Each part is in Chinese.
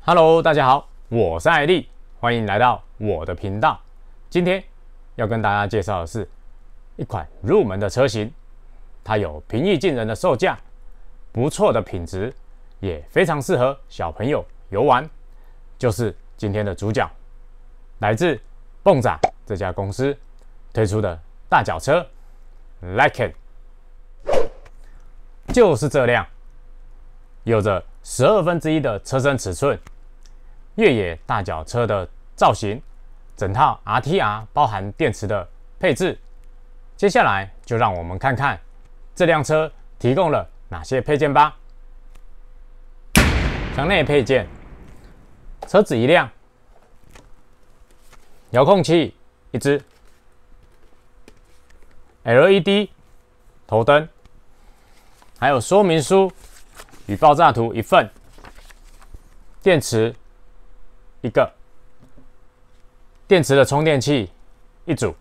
Hello， 大家好，我是艾利，欢迎来到我的频道。今天要跟大家介绍的是一款入门的车型，它有平易近人的售价，不错的品质，也非常适合小朋友游玩，就是今天的主角，来自蹦仔这家公司推出的大脚车 Lykan， 就是这辆有着1/12的车身尺寸。越野大脚车的造型，整套 RTR 包含电池的配置。接下来就让我们看看这辆车提供了哪些配件吧。墙内配件：车子一辆，遥控器一只 ，LED 头灯，还有说明书与爆炸图一份，电池一个，电池的充电器一组，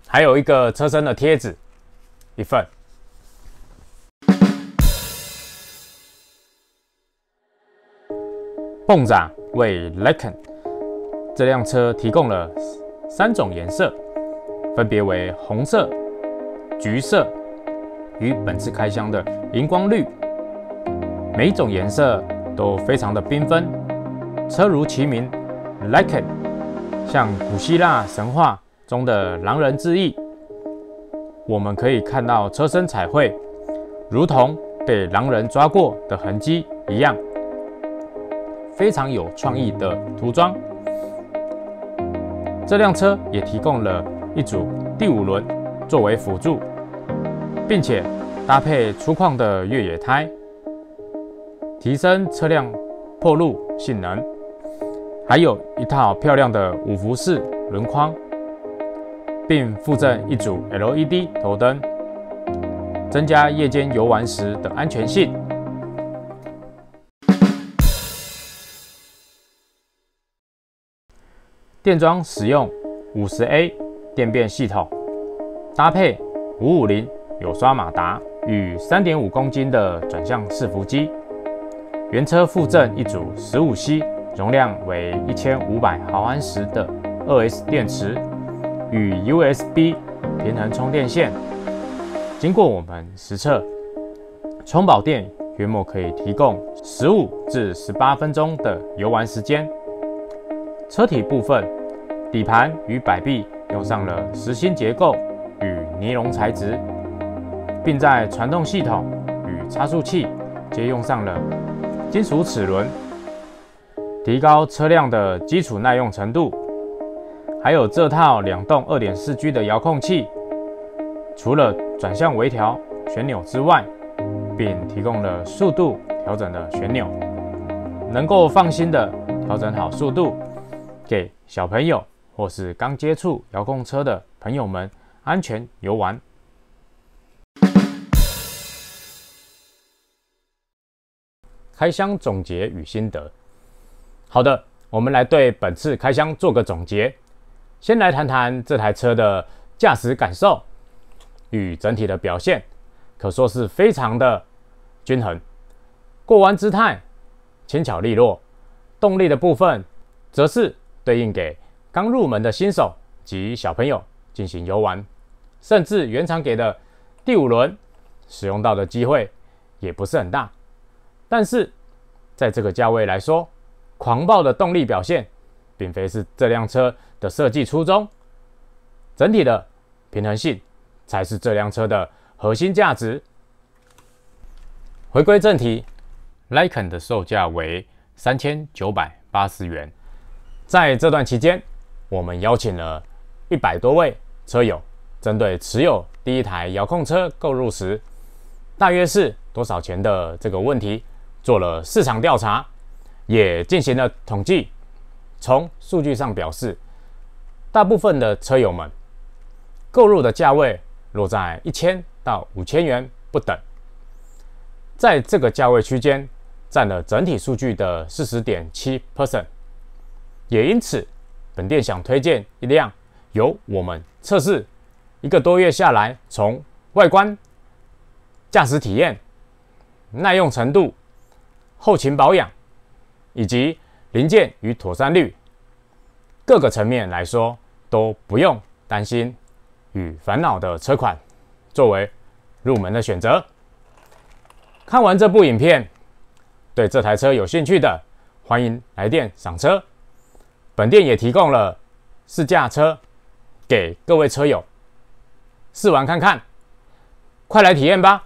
还有一个车身的贴纸一份。蹦仔为 Lykan 这辆车提供了3种颜色，分别为红色、橘色与本次开箱的荧光绿，每一种颜色都非常的缤纷。车如其名 Lykan 向古希腊神话中的狼人致意，我们可以看到车身彩绘如同被狼人抓过的痕迹一样，非常有创意的涂装。这辆车也提供了一组第5轮作为辅助，并且搭配粗犷的越野胎，提升车辆破路性能。还有一套漂亮的5辐式轮框，并附赠一组 LED 头灯，增加夜间游玩时的安全性。电装使用 50A 电变系统，搭配550有刷马达与 3.5 公斤的转向伺服机。原车附赠一组 15C 容量为1500毫安时的 2S 电池与 USB 平衡充电线。经过我们实测，充饱电约莫可以提供15至18分钟的游玩时间。车体部分，底盘与摆臂用上了实心结构与尼龙材质，并在传动系统与差速器皆用上了金属齿轮，提高车辆的基础耐用程度。还有这套2动 2.4G 的遥控器，除了转向微调旋钮之外，并提供了速度调整的旋钮，能够放心的调整好速度，给小朋友或是刚接触遥控车的朋友们安全游玩。开箱总结与心得。好的，我们来对本次开箱做个总结。先来谈谈这台车的驾驶感受与整体的表现，可说是非常的均衡。过弯姿态轻巧利落，动力的部分则是对应给刚入门的新手及小朋友进行游玩，甚至原厂给的第5轮使用到的机会也不是很大。但是在这个价位来说，狂暴的动力表现并非是这辆车的设计初衷，整体的平衡性才是这辆车的核心价值。回归正题， Lykan 的售价为3980元。在这段期间，我们邀请了100多位车友，针对持有第一台遥控车购入时大约是多少钱的这个问题，做了市场调查，也进行了统计。从数据上表示，大部分的车友们购入的价位落在1000到5000元不等，在这个价位区间占了整体数据的 40.7%。 也因此，本店想推荐一辆由我们测试1个多月下来，从外观、驾驶体验、耐用程度、后勤保养以及零件与妥善率各个层面来说，都不用担心与烦恼的车款，作为入门的选择。看完这部影片，对这台车有兴趣的，欢迎来电赏车。本店也提供了试驾车给各位车友试玩看看，快来体验吧！